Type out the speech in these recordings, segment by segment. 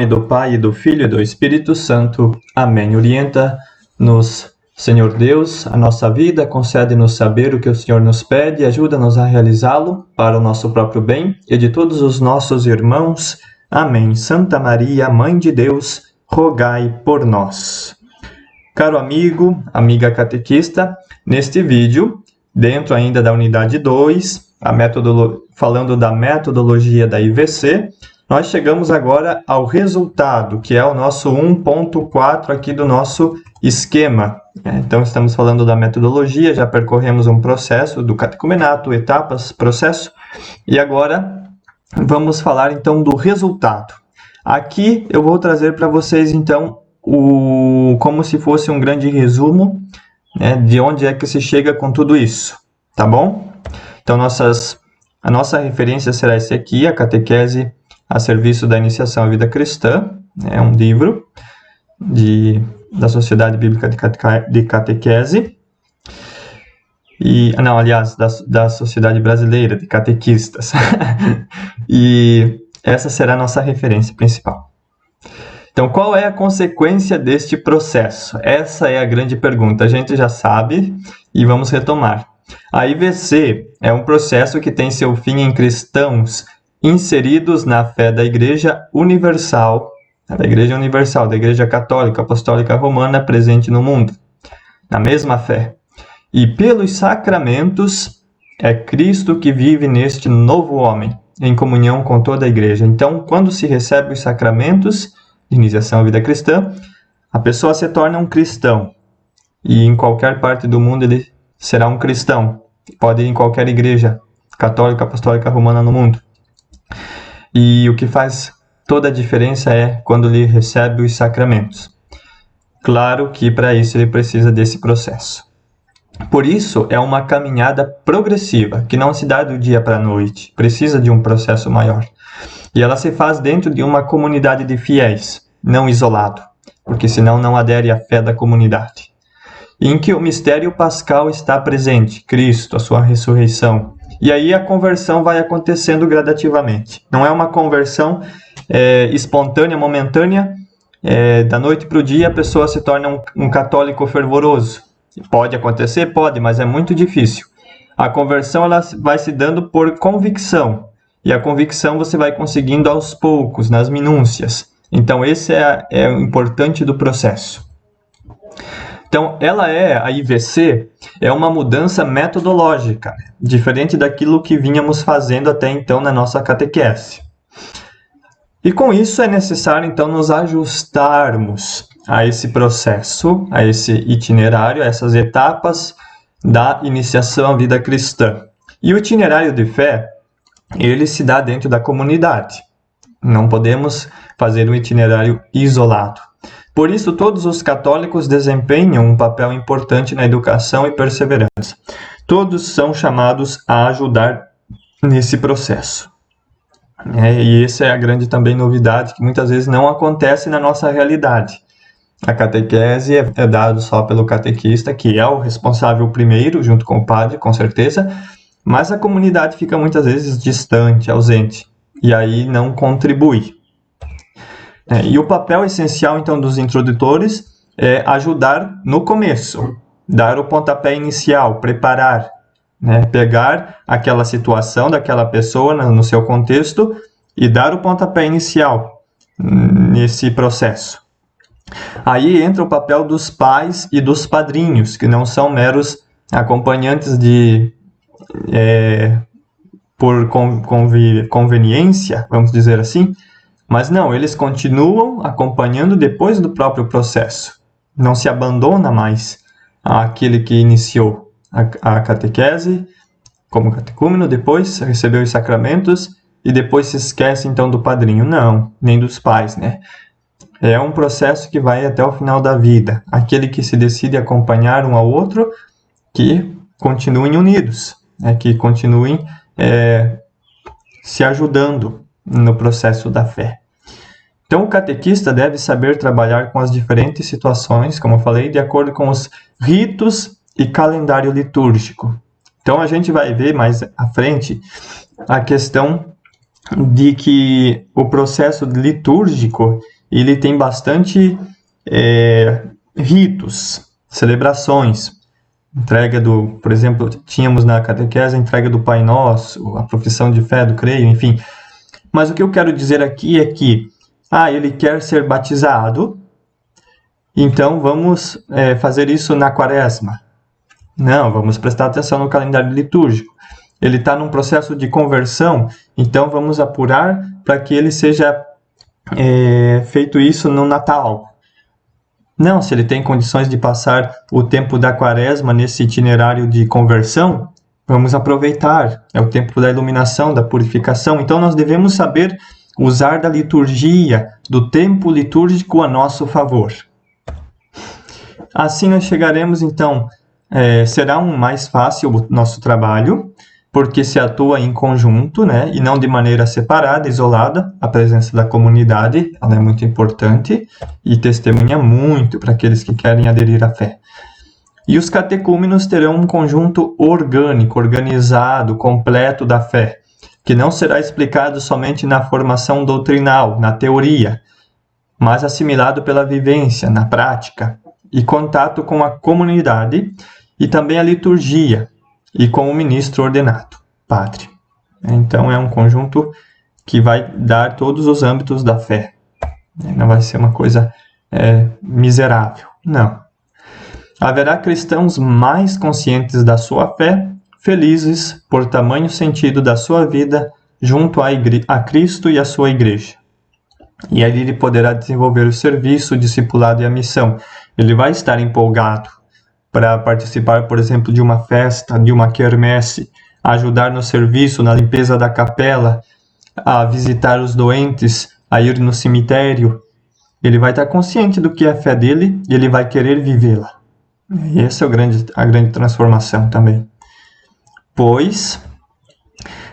nome do Pai, e do Filho e do Espírito Santo. Amém. Orienta-nos, Senhor Deus, a nossa vida, concede-nos saber o que o Senhor nos pede, ajuda-nos a realizá-lo para o nosso próprio bem e de todos os nossos irmãos. Amém. Santa Maria, Mãe de Deus, rogai por nós. Caro amigo, amiga catequista, neste vídeo, dentro ainda da unidade 2, falando da metodologia da IVC, nós chegamos agora ao resultado, que é o nosso 1.4 aqui do nosso esquema. Então, estamos falando da metodologia, já percorremos um processo do catecumenato, etapas, processo, e agora vamos falar então do resultado. Aqui eu vou trazer para vocês então como se fosse um grande resumo, né, de onde é que se chega com tudo isso, tá bom? Então, a nossa referência será esse aqui, a Catequese a Serviço da Iniciação à Vida Cristã, é um livro da Sociedade Bíblica de Catequese, da Sociedade Brasileira de Catequistas, e essa será a nossa referência principal. Então, qual é a consequência deste processo? Essa é a grande pergunta, a gente já sabe e vamos retomar. A IVC é um processo que tem seu fim em cristãos inseridos na fé da Igreja Universal, da Igreja Católica, Apostólica Romana presente no mundo, na mesma fé. E pelos sacramentos é Cristo que vive neste novo homem, em comunhão com toda a Igreja. Então, quando se recebe os sacramentos de iniciação à vida cristã, a pessoa se torna um cristão. E em qualquer parte do mundo ele será um cristão. Pode ir em qualquer igreja católica, apostólica, romana no mundo. E o que faz toda a diferença é quando ele recebe os sacramentos. Claro que para isso ele precisa desse processo. Por isso é uma caminhada progressiva, que não se dá do dia para a noite. Precisa de um processo maior. E ela se faz dentro de uma comunidade de fiéis, não isolado, porque senão não adere à fé da comunidade. Em que o mistério pascal está presente, Cristo, a sua ressurreição. E aí a conversão vai acontecendo gradativamente. Não é uma conversão espontânea, momentânea, da noite para o dia a pessoa se torna um católico fervoroso. Pode acontecer? Pode, mas é muito difícil. A conversão ela vai se dando por convicção. E a convicção você vai conseguindo aos poucos, nas minúcias. Então, esse é o importante do processo. Então, a IVC é uma mudança metodológica, diferente daquilo que vínhamos fazendo até então na nossa catequese. E com isso é necessário, então, nos ajustarmos a esse processo, a esse itinerário, a essas etapas da iniciação à vida cristã. E o itinerário de fé, ele se dá dentro da comunidade. Não podemos fazer um itinerário isolado. Por isso, todos os católicos desempenham um papel importante na educação e perseverança. Todos são chamados a ajudar nesse processo. E essa é a grande também novidade, que muitas vezes não acontece na nossa realidade. A catequese é dada só pelo catequista, que é o responsável primeiro, junto com o padre, com certeza, mas a comunidade fica muitas vezes distante, ausente, e aí não contribui. E o papel essencial, então, dos introdutores é ajudar no começo, dar o pontapé inicial, preparar, pegar aquela situação daquela pessoa no seu contexto e dar o pontapé inicial nesse processo. Aí entra o papel dos pais e dos padrinhos, que não são meros acompanhantes por conveniência, vamos dizer assim, mas não, eles continuam acompanhando depois do próprio processo. Não se abandona mais àquele que iniciou a catequese como catecúmeno, depois recebeu os sacramentos e depois se esquece então do padrinho. Não, nem dos pais, É um processo que vai até o final da vida. Aquele que se decide acompanhar um ao outro, que continuem unidos, que continuem se ajudando no processo da fé. Então, o catequista deve saber trabalhar com as diferentes situações, como eu falei, de acordo com os ritos e calendário litúrgico. Então, a gente vai ver mais à frente a questão de que o processo litúrgico e ele tem bastante ritos, celebrações. Entrega por exemplo, tínhamos na catequese a entrega do Pai Nosso, a profissão de fé do creio, enfim. Mas o que eu quero dizer aqui é que, ele quer ser batizado, então vamos fazer isso na quaresma. Não, vamos prestar atenção no calendário litúrgico. Ele está num processo de conversão, então vamos apurar para que ele seja feito isso no Natal. Não, se ele tem condições de passar o tempo da quaresma nesse itinerário de conversão, vamos aproveitar. É o tempo da iluminação, da purificação. Então nós devemos saber usar da liturgia, do tempo litúrgico a nosso favor. Assim nós chegaremos, então, será mais fácil o nosso trabalho, porque se atua em conjunto, né, e não de maneira separada, isolada. A presença da comunidade, ela é muito importante e testemunha muito para aqueles que querem aderir à fé. E os catecúmenos terão um conjunto orgânico, organizado, completo da fé, que não será explicado somente na formação doutrinal, na teoria, mas assimilado pela vivência, na prática, e contato com a comunidade e também a liturgia, e com o ministro ordenado, padre. Então é um conjunto que vai dar todos os âmbitos da fé. Não vai ser uma coisa miserável, não. Haverá cristãos mais conscientes da sua fé, felizes por tamanho sentido da sua vida junto a Cristo e a sua igreja. E ali ele poderá desenvolver o serviço, o discipulado e a missão. Ele vai estar empolgado para participar, por exemplo, de uma festa, de uma quermesse, ajudar no serviço, na limpeza da capela, a visitar os doentes, a ir no cemitério. Ele vai estar consciente do que é a fé dele e ele vai querer vivê-la. E essa é a grande transformação também. Pois,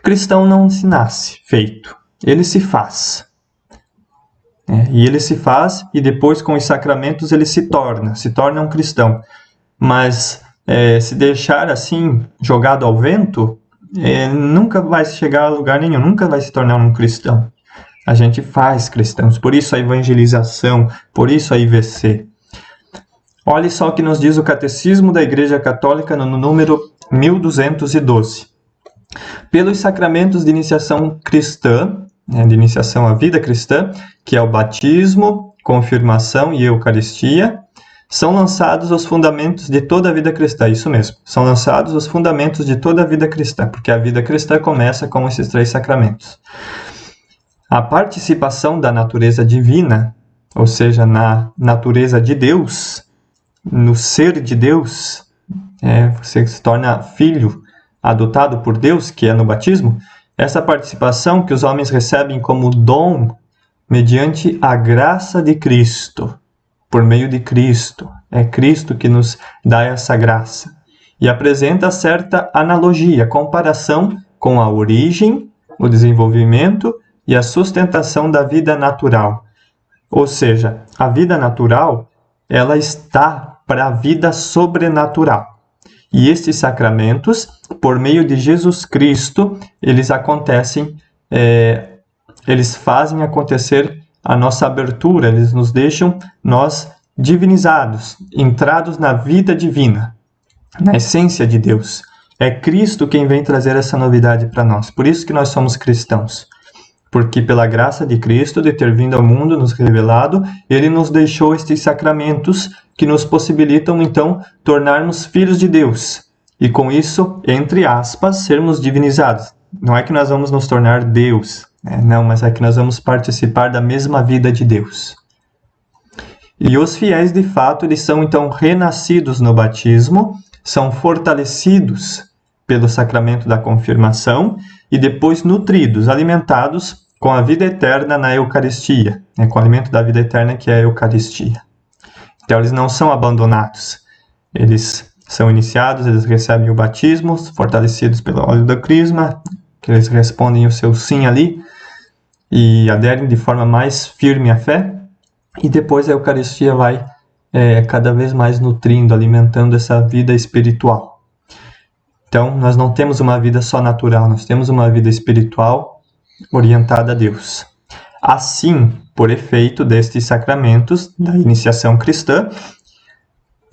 cristão não se nasce feito, ele se faz. E ele se faz e depois com os sacramentos ele se torna um cristão. Mas se deixar assim, jogado ao vento, nunca vai chegar a lugar nenhum, nunca vai se tornar um cristão. A gente faz cristãos, por isso a evangelização, por isso a IVC. Olhe só o que nos diz o Catecismo da Igreja Católica no número 1212. Pelos sacramentos de iniciação cristã, de iniciação à vida cristã, que é o batismo, confirmação e Eucaristia, são lançados os fundamentos de toda a vida cristã. Isso mesmo, são lançados os fundamentos de toda a vida cristã, porque a vida cristã começa com esses 3 sacramentos. A participação da natureza divina, ou seja, na natureza de Deus, no ser de Deus, você se torna filho adotado por Deus, que é no batismo. Essa participação que os homens recebem como dom mediante a graça de Cristo, por meio de Cristo. É Cristo que nos dá essa graça. E apresenta certa analogia, comparação com a origem, o desenvolvimento e a sustentação da vida natural. Ou seja, a vida natural, ela está para a vida sobrenatural. E estes sacramentos, por meio de Jesus Cristo, eles acontecem, eles fazem acontecer a nossa abertura, eles nos deixam nós divinizados, entrados na vida divina, na essência de Deus. É Cristo quem vem trazer essa novidade para nós. Por isso que nós somos cristãos. Porque pela graça de Cristo, de ter vindo ao mundo, nos revelado, Ele nos deixou estes sacramentos que nos possibilitam, então, tornarmos filhos de Deus. E com isso, entre aspas, sermos divinizados. Não é que nós vamos nos tornar Deus, não, mas é que nós vamos participar da mesma vida de Deus. E os fiéis, de fato, eles são, então, renascidos no batismo, são fortalecidos pelo sacramento da confirmação e depois nutridos, alimentados com a vida eterna na Eucaristia, com o alimento da vida eterna que é a Eucaristia. Então, eles não são abandonados. Eles são iniciados, eles recebem o batismo, fortalecidos pelo óleo do crisma, que eles respondem o seu sim ali e aderem de forma mais firme à fé. E depois a Eucaristia vai cada vez mais nutrindo, alimentando essa vida espiritual. Então, nós não temos uma vida só natural, nós temos uma vida espiritual orientada a Deus. Assim, por efeito destes sacramentos da iniciação cristã,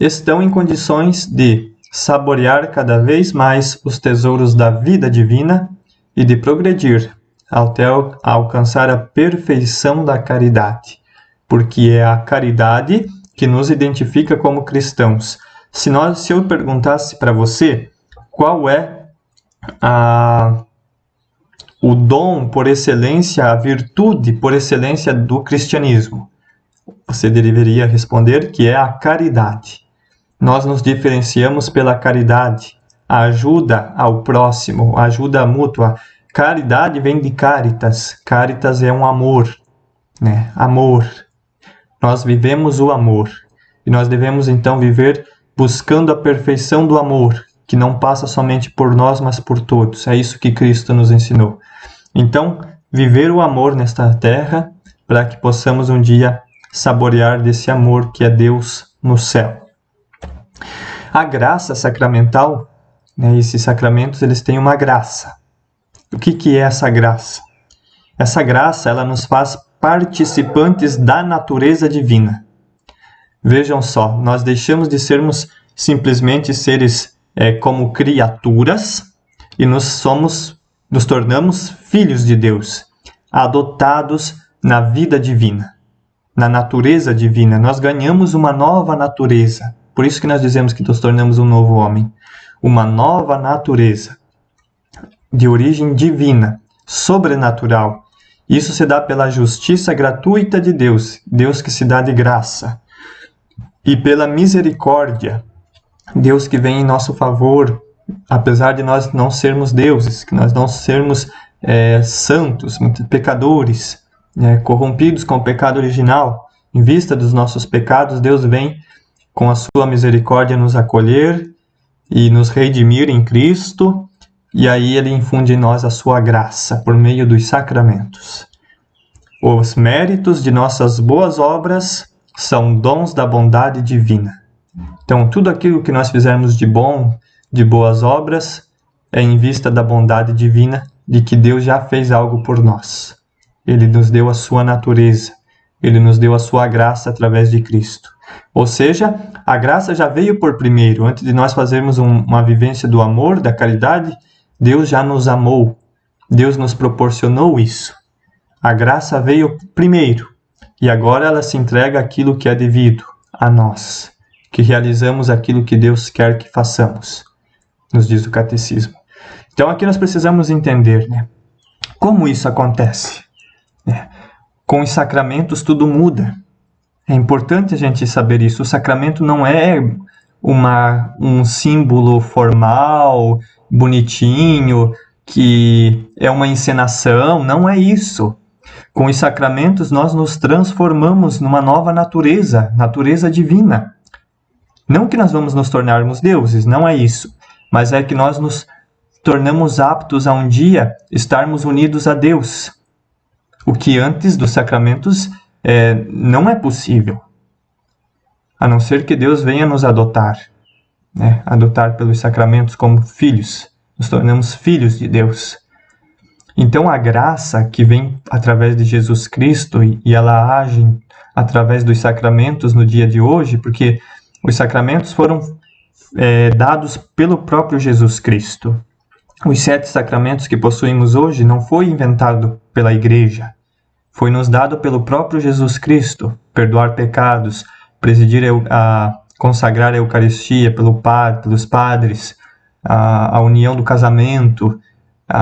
estão em condições de saborear cada vez mais os tesouros da vida divina e de progredir até alcançar a perfeição da caridade, porque é a caridade que nos identifica como cristãos. Se eu perguntasse para você qual é o dom por excelência, a virtude por excelência do cristianismo, você deveria responder que é a caridade. Nós nos diferenciamos pela caridade, a ajuda ao próximo, a ajuda mútua. Caridade vem de caritas. Caritas é um amor, né? Amor. Nós vivemos o amor. E nós devemos então viver buscando a perfeição do amor, que não passa somente por nós, mas por todos. É isso que Cristo nos ensinou. Então, viver o amor nesta terra, para que possamos um dia saborear desse amor que é Deus no céu. A graça sacramental, né, esses sacramentos, eles têm uma graça. O que é essa graça? Essa graça, ela nos faz participantes da natureza divina. Vejam só, nós deixamos de sermos simplesmente seres como criaturas e nos tornamos filhos de Deus, adotados na vida divina, na natureza divina. Nós ganhamos uma nova natureza. Por isso que nós dizemos que nos tornamos um novo homem. Uma nova natureza de origem divina, sobrenatural. Isso se dá pela justiça gratuita de Deus, Deus que se dá de graça. E pela misericórdia, Deus que vem em nosso favor, apesar de nós não sermos deuses, que nós não sermos santos, pecadores, corrompidos com o pecado original. Em vista dos nossos pecados, Deus vem com a sua misericórdia nos acolher e nos redimir em Cristo, e aí Ele infunde em nós a sua graça por meio dos sacramentos. Os méritos de nossas boas obras são dons da bondade divina. Então, tudo aquilo que nós fizermos de bom, de boas obras, é em vista da bondade divina, de que Deus já fez algo por nós. Ele nos deu a sua natureza, Ele nos deu a sua graça através de Cristo. Ou seja, a graça já veio por primeiro. Antes de nós fazermos uma vivência do amor, da caridade, Deus já nos amou. Deus nos proporcionou isso. A graça veio primeiro. E agora ela se entrega aquilo que é devido a nós, que realizamos aquilo que Deus quer que façamos, nos diz o Catecismo. Então aqui nós precisamos entender, né, como isso acontece. Com os sacramentos tudo muda. É importante a gente saber isso. O sacramento não é um símbolo formal, bonitinho, que é uma encenação. Não é isso. Com os sacramentos nós nos transformamos numa nova natureza, natureza divina. Não que nós vamos nos tornarmos deuses, não é isso. Mas é que nós nos tornamos aptos a um dia estarmos unidos a Deus. O que antes dos sacramentos não é possível, a não ser que Deus venha nos adotar, né? Adotar pelos sacramentos como filhos, nos tornamos filhos de Deus. Então a graça que vem através de Jesus Cristo e ela age através dos sacramentos no dia de hoje, porque os sacramentos foram dados pelo próprio Jesus Cristo. Os 7 sacramentos que possuímos hoje não foi inventado pela Igreja. Foi nos dado pelo próprio Jesus Cristo, perdoar pecados, presidir consagrar a Eucaristia pelos padres, a união do casamento,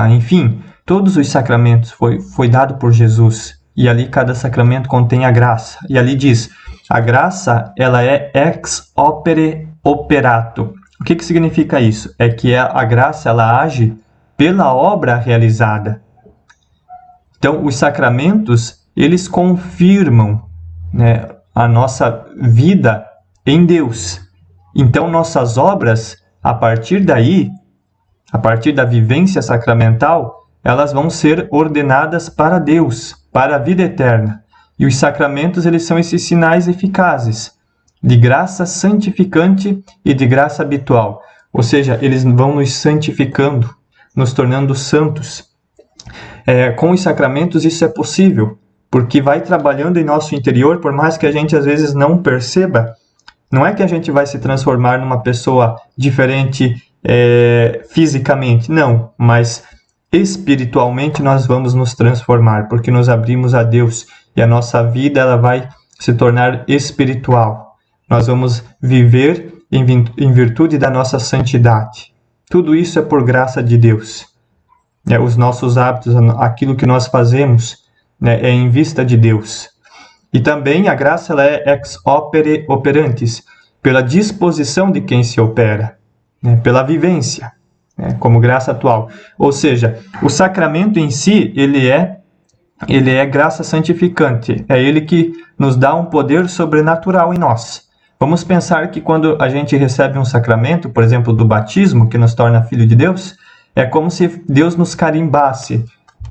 enfim, todos os sacramentos foi dado por Jesus. E ali cada sacramento contém a graça. E ali diz, a graça ela é ex opere operato. O que significa isso? É que a graça ela age pela obra realizada. Então, os sacramentos, eles confirmam, né, a nossa vida em Deus. Então, nossas obras, a partir daí, a partir da vivência sacramental, elas vão ser ordenadas para Deus, para a vida eterna. E os sacramentos, eles são esses sinais eficazes de graça santificante e de graça habitual. Ou seja, eles vão nos santificando, nos tornando santos. Com os sacramentos isso é possível, porque vai trabalhando em nosso interior, por mais que a gente às vezes não perceba. Não é que a gente vai se transformar numa pessoa diferente fisicamente, não, mas espiritualmente nós vamos nos transformar, porque nos abrimos a Deus e a nossa vida ela vai se tornar espiritual. Nós vamos viver em virtude da nossa santidade. Tudo isso é por graça de Deus. Os nossos hábitos, aquilo que nós fazemos, é em vista de Deus. E também a graça ela é ex opere operantis, pela disposição de quem se opera, pela vivência, como graça atual. Ou seja, o sacramento em si, ele é graça santificante. É ele que nos dá um poder sobrenatural em nós. Vamos pensar que quando a gente recebe um sacramento, por exemplo, do batismo, que nos torna filho de Deus, é como se Deus nos carimbasse,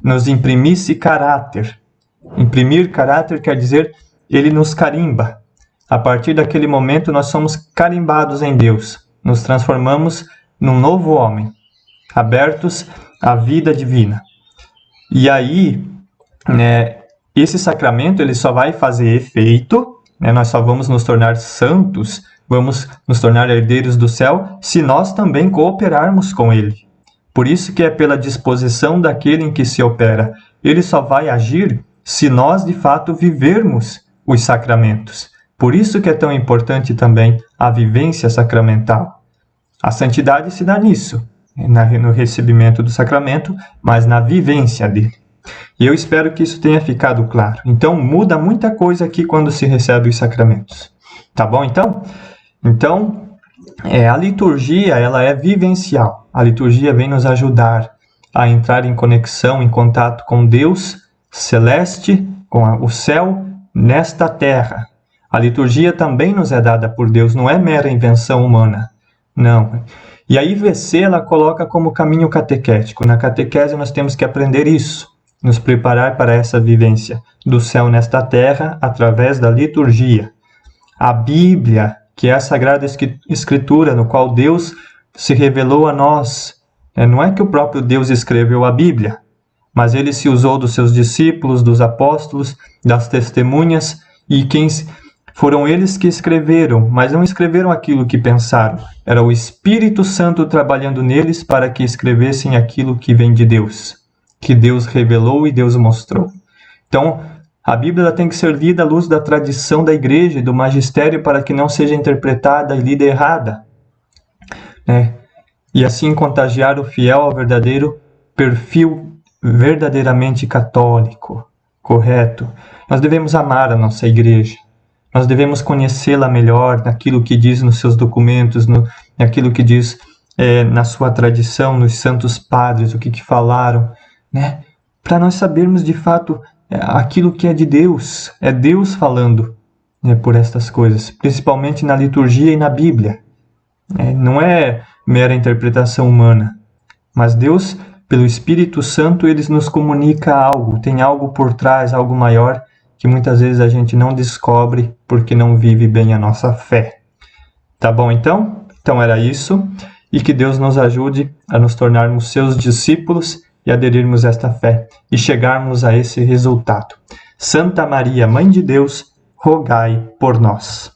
nos imprimisse caráter. Imprimir caráter quer dizer, ele nos carimba. A partir daquele momento, nós somos carimbados em Deus. Nos transformamos num novo homem, abertos à vida divina. E aí, esse sacramento ele só vai fazer efeito, nós só vamos nos tornar santos, vamos nos tornar herdeiros do céu, se nós também cooperarmos com ele. Por isso que é pela disposição daquele em que se opera. Ele só vai agir se nós, de fato, vivermos os sacramentos. Por isso que é tão importante também a vivência sacramental. A santidade se dá nisso, no recebimento do sacramento, mas na vivência dele. E eu espero que isso tenha ficado claro. Então, muda muita coisa aqui quando se recebe os sacramentos. Tá bom, então? Então, a liturgia, ela é vivencial. A liturgia vem nos ajudar a entrar em conexão, em contato com Deus celeste, com o céu, nesta terra. A liturgia também nos é dada por Deus, não é mera invenção humana. Não. E a IVC, ela coloca como caminho catequético. Na catequese nós temos que aprender isso, nos preparar para essa vivência do céu nesta terra através da liturgia. A Bíblia, que é a Sagrada Escritura, no qual Deus se revelou a nós. Não é que o próprio Deus escreveu a Bíblia, mas ele se usou dos seus discípulos, dos apóstolos, das testemunhas, e quem foram eles que escreveram, mas não escreveram aquilo que pensaram. Era o Espírito Santo trabalhando neles para que escrevessem aquilo que vem de Deus, que Deus revelou e Deus mostrou. Então, a Bíblia tem que ser lida à luz da tradição da igreja e do magistério para que não seja interpretada e lida errada. E assim contagiar o fiel ao verdadeiro perfil verdadeiramente católico, correto. Nós devemos amar a nossa igreja. Nós devemos conhecê-la melhor naquilo que diz nos seus documentos, naquilo que diz na sua tradição, nos santos padres, o que falaram, para nós sabermos de fato aquilo que é de Deus, é Deus falando por estas coisas, principalmente na liturgia e na Bíblia. Não é mera interpretação humana, mas Deus, pelo Espírito Santo, ele nos comunica algo, tem algo por trás, algo maior, que muitas vezes a gente não descobre porque não vive bem a nossa fé. Tá bom, então? Então era isso, e que Deus nos ajude a nos tornarmos seus discípulos e aderirmos a esta fé e chegarmos a esse resultado. Santa Maria, Mãe de Deus, rogai por nós.